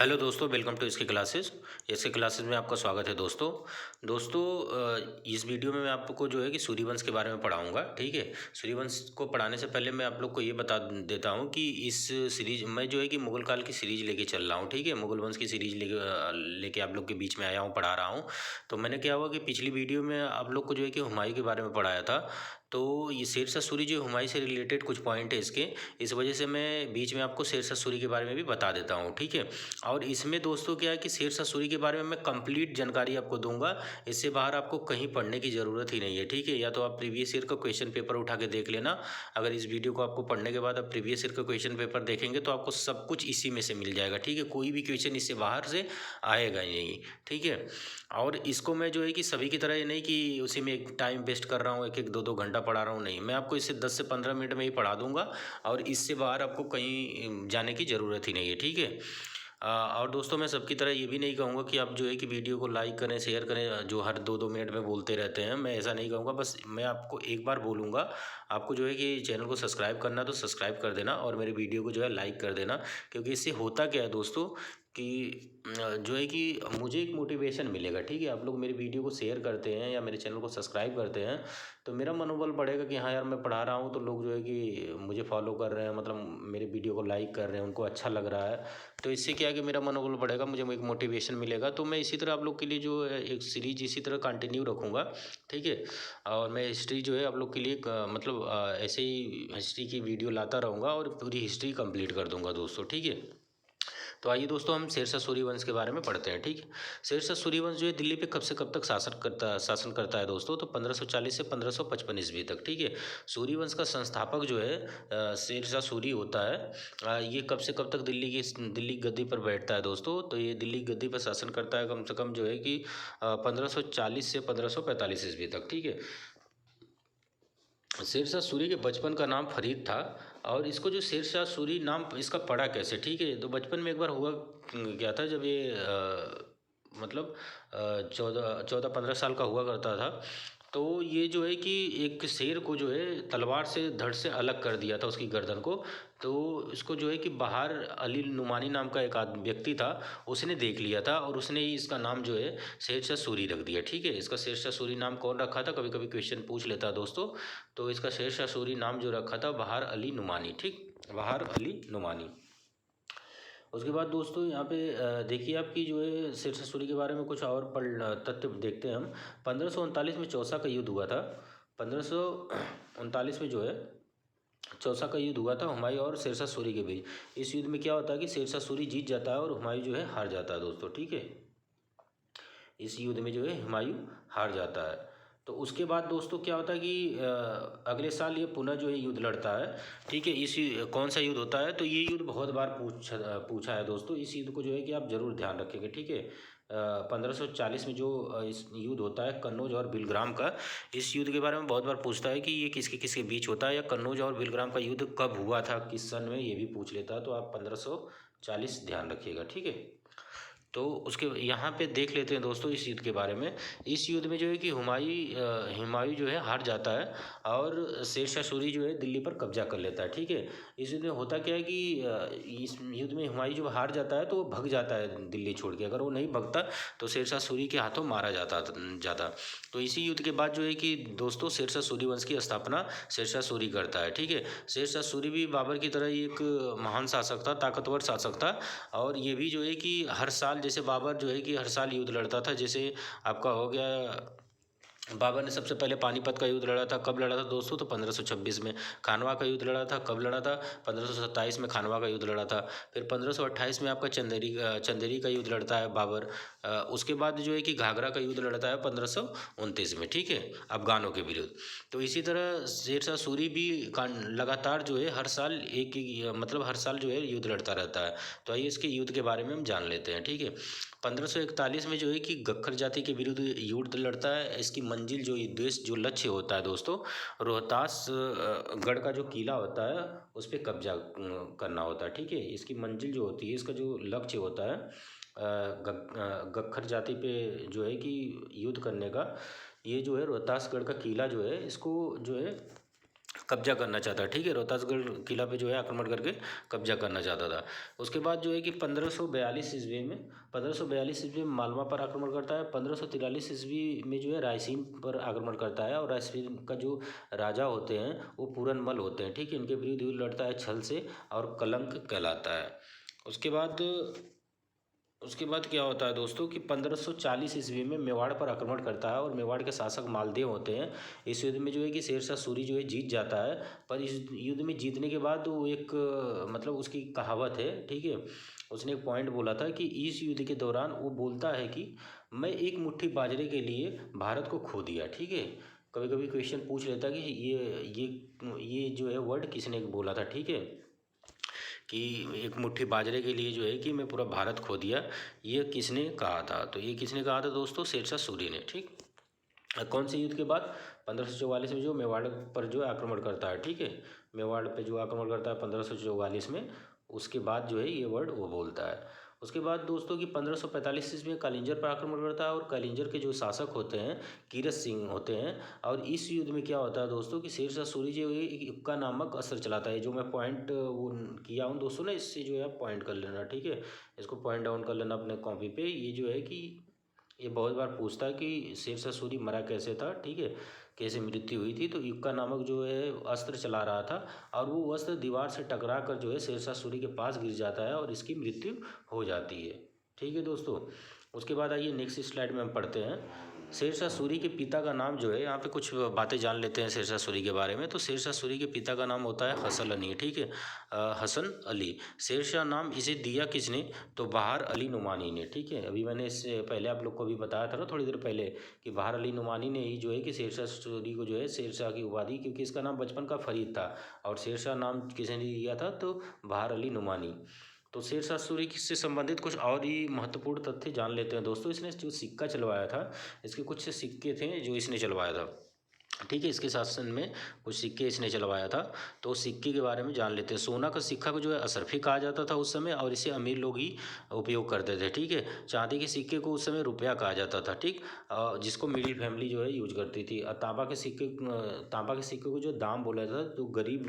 Hello दोस्तों, welcome to इसके classes में आपका स्वागत है दोस्तों। इस वीडियो में मैं आपको जो है कि सूर्यवंश के बारे में पढ़ाऊंगा। ठीक है। सूर्यवंश को पढ़ाने से पहले मैं आप लोग को ये बता देता हूँ कि इस सीरीज मैं जो है कि मुगल काल की सीरीज लेके चल रहा हूँ। ठीक है। मुगल वंश की सीरीज लेके आप लोग के बीच में आया हूँ, पढ़ा रहा हूँ। तो मैंने क्या हुआ कि पिछली वीडियो में आप लोग को जो है कि हुमायूं के बारे में पढ़ाया था। तो ये शेरशाह सूरी जो हुमायूं से रिलेटेड कुछ पॉइंट है इसके, इस वजह से मैं बीच में आपको शेरशाह सूरी के बारे में भी बता देता हूँ। ठीक है। और इसमें दोस्तों क्या है कि शेरशाह सूरी के बारे में मैं कंप्लीट जानकारी आपको दूंगा। इससे बाहर आपको कहीं पढ़ने की ज़रूरत ही नहीं है। ठीक है। या तो आप प्रीवियस ईयर का क्वेश्चन पेपर उठा के देख लेना। अगर इस वीडियो को आपको पढ़ने के बाद आप प्रीवियस ईयर का क्वेश्चन पेपर देखेंगे तो आपको सब कुछ इसी में से मिल जाएगा। ठीक है। कोई भी क्वेश्चन इससे बाहर से आएगा ही नहीं। ठीक है। और इसको मैं जो है कि सभी की तरह ये नहीं कि उसी में एक टाइम वेस्ट कर रहा हूँ, एक एक दो दो घंटा पढ़ा रहा हूँ, नहीं, मैं आपको इससे 10 से 15 मिनट में ही पढ़ा दूंगा। और इससे बाहर आपको कहीं जाने की ज़रूरत ही नहीं है। ठीक है। और दोस्तों मैं सबकी तरह ये भी नहीं कहूँगा कि आप जो है कि वीडियो को लाइक करें, शेयर करें, जो हर दो दो मिनट में बोलते रहते हैं। मैं ऐसा नहीं कहूँगा। बस मैं आपको एक बार बोलूँगा, आपको जो है कि चैनल को सब्सक्राइब करना तो सब्सक्राइब कर देना और मेरे वीडियो को जो है लाइक कर देना। क्योंकि इससे होता क्या है दोस्तों कि जो है कि मुझे एक मोटिवेशन मिलेगा। ठीक है। आप लोग मेरी वीडियो को शेयर करते हैं या मेरे चैनल को सब्सक्राइब करते हैं तो मेरा मनोबल बढ़ेगा कि हाँ यार, मैं पढ़ा रहा हूँ तो लोग जो है कि मुझे फॉलो कर रहे हैं, मतलब मेरे वीडियो को लाइक कर रहे हैं, उनको अच्छा लग रहा है। तो इससे क्या है कि मेरा मनोबल बढ़ेगा, मुझे एक मोटिवेशन मिलेगा। तो मैं इसी तरह आप लोग के लिए जो है एक सीरीज इसी तरह कंटिन्यू रखूँगा। ठीक है। और मैं हिस्ट्री जो है आप लोग के लिए मतलब ऐसे ही हिस्ट्री की वीडियो लाता रहूँगा और पूरी हिस्ट्री कंप्लीट कर दूँगा दोस्तों। ठीक है। तो आइए दोस्तों हम शेरशाह सूर्यवंश के बारे में पढ़ते हैं। ठीक है। शेरशाह सूर्यवंश जो है दिल्ली पे कब से कब तक शासन करता है दोस्तों, तो 1540 से 1555 ईस्वी तक। ठीक है। सूर्यवंश का संस्थापक जो है शेरशाह सूरी होता है। ये कब से कब तक दिल्ली गद्दी पर बैठता है दोस्तों, तो ये दिल्ली गद्दी पर शासन करता है कम से कम जो है कि 1540 से 1545 ईस्वी तक। ठीक है। शेरशाह सूरी के बचपन का नाम फरीद था। और इसको जो शेरशाह सूरी नाम इसका पड़ा कैसे, ठीक है, तो बचपन में एक बार हुआ क्या था, जब ये मतलब 14-15 साल का हुआ करता था, तो ये जो है कि एक शेर को जो है तलवार से धड़ से अलग कर दिया था, उसकी गर्दन को। तो इसको जो है कि बाहर अली नुमानी नाम का एक व्यक्ति था, उसने देख लिया था और उसने ही इसका नाम जो है शेरशाह सूरी रख दिया। ठीक है। इसका शेरशाह सूरी नाम कौन रखा था, कभी कभी क्वेश्चन पूछ लेता है दोस्तों। तो इसका शेरशाह सूरी नाम जो रखा था बहार अली नुमानी। ठीक, बहार अली नुमानी। उसके बाद दोस्तों यहाँ पे देखिए आपकी जो है शेरशाह सूरी के बारे में कुछ और तथ्य देखते हैं हम। 1539 में चौसा का युद्ध हुआ था। 1539 में जो है चौसा का युद्ध हुआ था हुमायूं और शेरशाह सूरी के बीच। इस युद्ध में क्या होता है कि शेरशाह सूरी जीत जाता है और हुमायूं जो है हार जाता है दोस्तों। ठीक है। इस युद्ध में जो है हुमायूं हार जाता है। तो उसके बाद दोस्तों क्या होता है कि अगले साल ये पुनः जो है युद्ध लड़ता है। ठीक है। कौन सा युद्ध होता है, तो ये युद्ध बहुत बार पूछा है दोस्तों। इस युद्ध को जो है कि आप जरूर ध्यान रखेंगे। ठीक है। 1540 में जो इस युद्ध होता है कन्नौज और बिलग्राम का, इस युद्ध के बारे में बहुत बार पूछता है कि ये किसके किसके बीच होता है, या कन्नौज और बिलग्राम का युद्ध कब हुआ था, किस सन में, ये भी पूछ लेता है। तो आप 1540 ध्यान रखिएगा। ठीक है। तो उसके यहाँ पे देख लेते हैं दोस्तों इस युद्ध के बारे में। इस युद्ध में जो है कि हुमायूं जो है हार जाता है और शेरशाह सूरी जो है दिल्ली पर कब्जा कर लेता है। ठीक है। इस युद्ध में होता क्या है कि इस युद्ध में हुमायूं जब हार जाता है तो वो भग जाता है दिल्ली छोड़ के। अगर वो नहीं भगता तो शेरशाह सूरी के हाथों मारा जाता। तो इसी युद्ध के बाद जो है कि दोस्तों शेरशाह सूरी वंश की स्थापना शेरशाह सूरी करता है। ठीक है। शेरशाह सूरी भी बाबर की तरह ही एक महान शासक था, ताकतवर शासक था। और ये भी जो है कि हर साल, जैसे बाबर जो है कि हर साल युद्ध लड़ता था। जैसे आपका हो गया, बाबर ने सबसे पहले पानीपत का युद्ध लड़ा था। कब लड़ा था दोस्तों, तो 1526 में। खानवा का युद्ध लड़ा था, कब लड़ा था, 1527 में खानवा का युद्ध लड़ा था। फिर 1528 में आपका चंदेरी का युद्ध लड़ता है बाबर। उसके बाद जो है कि घाघरा का युद्ध लड़ता है 1529 में। ठीक है, अफगानों के विरुद्ध। तो इसी तरह शेरशाह सूरी भी लगातार जो है हर साल मतलब हर साल जो है युद्ध लड़ता रहता है। तो आइए इसके युद्ध के बारे में हम जान लेते हैं। ठीक है। 1541 में जो है कि गख्खर जाति के विरुद्ध युद्ध लड़ता है। इसकी मंजिल जो उद्देश्य जो लक्ष्य होता है दोस्तों, रोहतास गढ़ का जो किला होता है उस पर कब्जा करना होता है। ठीक है। इसकी मंजिल जो होती है, इसका जो लक्ष्य होता है गख्खर जाति पे जो है कि युद्ध करने का, ये जो है रोहतासगढ़ का किला जो है इसको जो है कब्जा करना चाहता है, ठीक है। रोहतासगढ़ किला पे जो है आक्रमण करके कब्जा करना चाहता था। उसके बाद जो है कि 1542 ईस्वी में मालवा पर आक्रमण करता है। 1543 ईस्वी में जो है रायसीन पर आक्रमण करता है, और रायसीन का जो राजा होते हैं वो पूरनमल होते हैं, ठीक है। इनके विरुद्ध युद्ध लड़ता है छल से, और कलंक कहलाता है। उसके बाद क्या होता है दोस्तों कि 1540 ईस्वी में मेवाड़ पर आक्रमण करता है, और मेवाड़ के शासक मालदेव होते हैं। इस युद्ध में जो है कि शेरशाह सूरी जो है जीत जाता है। पर इस युद्ध में जीतने के बाद वो एक मतलब उसकी कहावत है, ठीक है। उसने एक पॉइंट बोला था कि इस युद्ध के दौरान वो बोलता है कि मैं एक मुट्ठी बाजरे के लिए भारत को खो दिया, ठीक है। कभी कभी क्वेश्चन पूछ लेता कि ये जो है वर्ड किसने बोला था, ठीक है। कि एक मुट्ठी बाजरे के लिए जो है कि मैं पूरा भारत खो दिया, ये किसने कहा था? तो ये किसने कहा था दोस्तों? शेरशाह सूरी ने, ठीक। कौन से युद्ध के बाद? 1544 में जो मेवाड़ पर जो आक्रमण करता है, ठीक है। मेवाड़ पे जो आक्रमण करता है 1544 में, उसके बाद जो है ये वर्ड वो बोलता है। उसके बाद दोस्तों कि 1545 ईस्वी में कालिंजर पर आक्रमण करता है, और कालिंजर के जो शासक होते हैं कीरत सिंह होते हैं। और इस युद्ध में क्या होता है दोस्तों कि शेरशाह सूरी जो है एक इक्का नामक अस्त्र चलाता है। जो मैं पॉइंट वो किया हूँ दोस्तों ना, इससे जो है आप पॉइंट कर लेना, ठीक है। इसको पॉइंट डाउन कर लेना अपने कॉपी पे। ये जो है कि ये बहुत बार पूछता है कि शेरशाह सूरी मरा कैसे था, ठीक है, कैसे मृत्यु हुई थी। तो इक्का नामक जो है अस्त्र चला रहा था, और वो अस्त्र दीवार से टकरा कर जो है शेरशाह सूरी के पास गिर जाता है, और इसकी मृत्यु हो जाती है, ठीक है दोस्तों। उसके बाद आइए नेक्स्ट स्लाइड में हम पढ़ते हैं। शेरशाह सूरी के पिता का नाम जो है, यहाँ पे कुछ बातें जान लेते हैं शेरशाह सूरी के बारे में। तो शेरशाह सूरी के पिता का नाम होता है हसन अली, ठीक है, हसन अली। शेरशाह नाम इसे दिया किसने? तो बहार अली नुमानी ने, ठीक है। अभी मैंने इससे पहले आप लोग को भी बताया था ना थोड़ी देर पहले कि बहार अली नुमानी ने ही जो है कि शेरशाह सूरी को जो है शेरशाह की उपाधि, क्योंकि इसका नाम बचपन का फरीद था, और शेरशाह नाम किसने दिया था? तो बहार अली नुमानी। तो शेरशाह सूरी से संबंधित कुछ और ही महत्वपूर्ण तथ्य जान लेते हैं दोस्तों। इसने जो सिक्का चलवाया था, इसके कुछ सिक्के थे जो इसने चलवाया था, ठीक है। इसके शासन में कुछ सिक्के इसने चलवाया था, तो सिक्के के बारे में जान लेते हैं। सोना का सिक्का को जो है असरफी कहा जाता था उस समय, और इसे अमीर लोग ही उपयोग करते थे, ठीक है। चांदी के सिक्के को उस समय रुपया कहा जाता था, ठीक, जिसको मिडिल फैमिली जो है यूज करती थी। और तांबा के सिक्के को जो दाम बोला जाता था, जो गरीब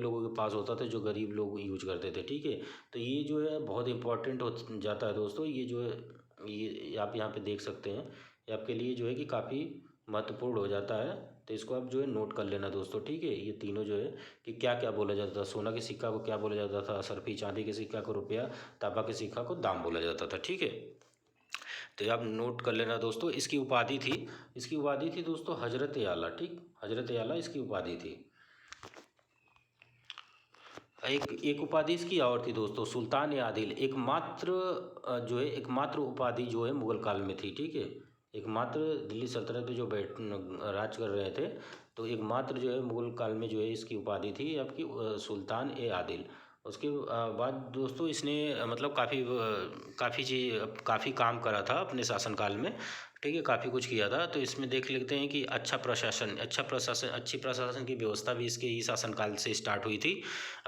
लोगों के पास होता था, जो गरीब लोग यूज करते थे, ठीक है। तो ये जो है बहुत इंपॉर्टेंट हो जाता है दोस्तों। ये जो है ये आप यहाँ पे देख सकते हैं, ये आपके लिए जो है कि काफ़ी महत्वपूर्ण हो जाता है। तो इसको आप जो है नोट कर लेना दोस्तों, ठीक है। ये तीनों जो है कि क्या क्या बोला जाता था। सोना के सिक्का को क्या बोला जाता था? असरफी। चांदी के सिक्का को रुपया। तांबा के सिक्का को दाम बोला जाता था, ठीक है। तो ये आप नोट कर लेना दोस्तों। इसकी उपाधि थी दोस्तों हजरत आला, ठीक। हजरत आला इसकी उपाधि थी। एक उपाधि इसकी और थी दोस्तों, सुल्तान ए आदिल। एकमात्र उपाधि जो है मुगल काल में थी, ठीक है। एकमात्र दिल्ली सल्तनत पे जो राज कर रहे थे, तो एकमात्र जो है मुगल काल में जो है इसकी उपाधि थी आपकी सुल्तान ए आदिल। उसके बाद दोस्तों इसने मतलब काफ़ी काम करा था अपने शासनकाल में, ठीक है। काफ़ी कुछ किया था। तो इसमें देख लेते हैं कि अच्छी प्रशासन की व्यवस्था भी इसके ही शासनकाल से स्टार्ट हुई थी।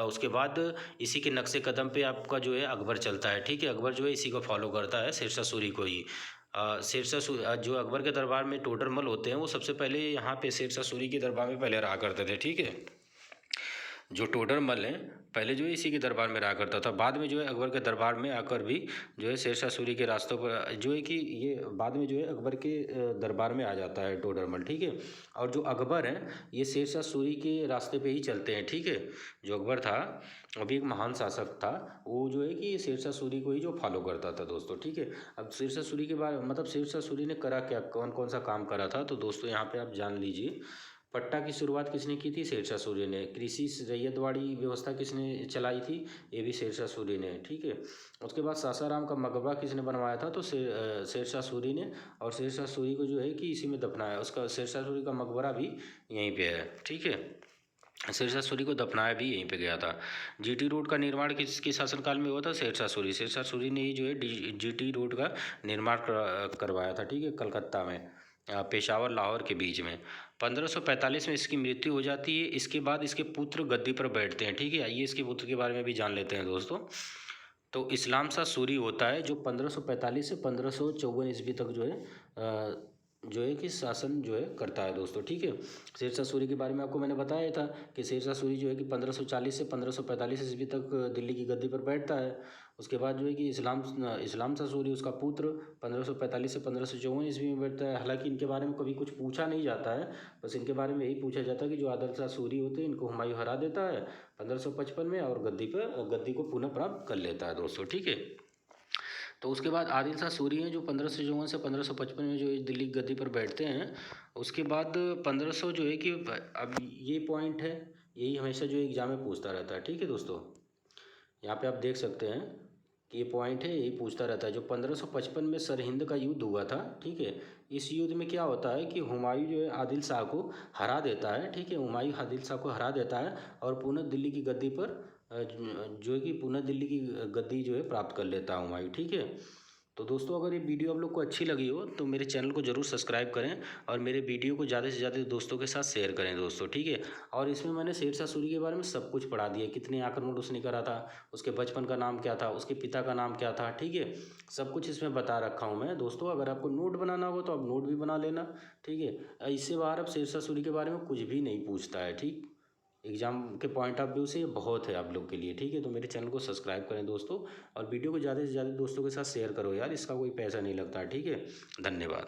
उसके बाद इसी के नक्शे कदम पे आपका जो है अकबर चलता है, ठीक है। अकबर जो है इसी को फॉलो करता है, शेरशाह सूरी को ही। जो अकबर के दरबार में टोडरमल होते हैं, वो सबसे पहले यहाँ पे शेरशाह सूरी के दरबार में पहले रहा करते थे, ठीक है। जो टोडरमल हैं पहले जो है इसी के दरबार में रहा करता था। बाद में जो है अकबर के दरबार में आकर भी जो है शेरशाह सूरी के रास्तों पर जो है कि ये बाद में जो है अकबर के दरबार में आ जाता है टोडरमल, ठीक है। और जो अकबर हैं ये शेरशाह सूरी के रास्ते पे ही चलते हैं, ठीक है। जो अकबर था वो भी एक महान शासक था, वो जो है कि शेरशाह सूरी को ही जो फॉलो करता था दोस्तों, ठीक है। अब शेरशाह सूरी के बारे मतलब शेरशाह सूरी ने करा क्या, कौन कौन सा काम करा था, तो दोस्तों यहाँ पे आप जान लीजिए। पट्टा की शुरुआत किसने की थी? शेरशाह सूरी ने। कृषि रैयतवाड़ी व्यवस्था किसने चलाई थी? ये भी शेरशाह सूरी ने, ठीक है। उसके बाद सासाराम का मकबरा किसने बनवाया था? तो शेरशाह सूरी ने। और शेरशाह सूरी को जो है कि इसी में दफनाया, उसका शेरशाह सूरी का मकबरा भी यहीं पे है, ठीक है। शेरशाह सूरी को दफनाया भी यहीं पे गया था। जीटी रोड का निर्माण किसके शासनकाल में हुआ था? शेरशाह सूरी ने ही जो है जीटी रोड का निर्माण करवाया था, ठीक है, कलकत्ता में, पेशावर लाहौर के बीच में। 1545 में इसकी मृत्यु हो जाती है। इसके बाद इसके पुत्र गद्दी पर बैठते हैं, ठीक है। आइए इसके पुत्र के बारे में भी जान लेते हैं दोस्तों। तो इस्लाम शाह सूरी होता है जो 1545 से 1554 ईस्वी तक जो है जो है कि शासन जो है करता है दोस्तों, ठीक है। शेरशाह सूरी के बारे में आपको मैंने बताया था कि शेरशाह सूरी जो है कि 1540 से 1545 ईस्वी तक दिल्ली की गद्दी पर बैठता है। उसके बाद जो है कि इस्लाम शाह सूरी उसका पुत्र 1545 से 1554 ईस्वी में बैठता है। हालांकि इनके बारे में कभी कुछ पूछा नहीं जाता है, बस इनके बारे में यही पूछा जाता है कि जो आदिल शाह सूरी होते हैं इनको हुमायूं हरा देता है 1555 में और गद्दी को पुनः प्राप्त कर लेता है दोस्तों, ठीक है। तो उसके बाद आदिल शाह सूरी हैं जो 1554 से 1555 में जो इस दिल्ली की गद्दी पर बैठते हैं। उसके बाद 1500 जो है कि अब ये पॉइंट है, यही हमेशा जो एग्जाम में पूछता रहता है, ठीक है दोस्तों। यहाँ पे आप देख सकते हैं कि ये पॉइंट है, यही पूछता रहता है। जो 1555 में सरहिंद का युद्ध हुआ था, ठीक है। इस युद्ध में क्या होता है कि हुमायूं जो है आदिल शाह को हरा देता है, ठीक है। हुमायूं आदिल शाह को हरा देता है और पुनः दिल्ली की गद्दी पर जो है कि पुनः दिल्ली की गद्दी जो है प्राप्त कर लेता है हुमायूं, ठीक है। तो दोस्तों अगर ये वीडियो आप लोग को अच्छी लगी हो तो मेरे चैनल को ज़रूर सब्सक्राइब करें और मेरे वीडियो को ज़्यादा से ज़्यादा दोस्तों के साथ शेयर करें दोस्तों, ठीक है। और इसमें मैंने शेरशाह सूरी के बारे में सब कुछ पढ़ा दिया, कितने आक्रमण उसने करा था, उसके बचपन का नाम क्या था, उसके पिता का नाम क्या था, ठीक है। सब कुछ इसमें बता रखा हूँ मैं दोस्तों। अगर आपको नोट बनाना हो तो आप नोट भी बना लेना, ठीक है। इससे बाहर अब शेरशाह सूरी के बारे में कुछ भी नहीं पूछता है, ठीक। एग्जाम के पॉइंट ऑफ व्यू से ये बहुत है आप लोग के लिए, ठीक है। तो मेरे चैनल को सब्सक्राइब करें दोस्तों और वीडियो को ज़्यादा से ज़्यादा दोस्तों के साथ शेयर करो यार, इसका कोई पैसा नहीं लगता है, ठीक है। धन्यवाद।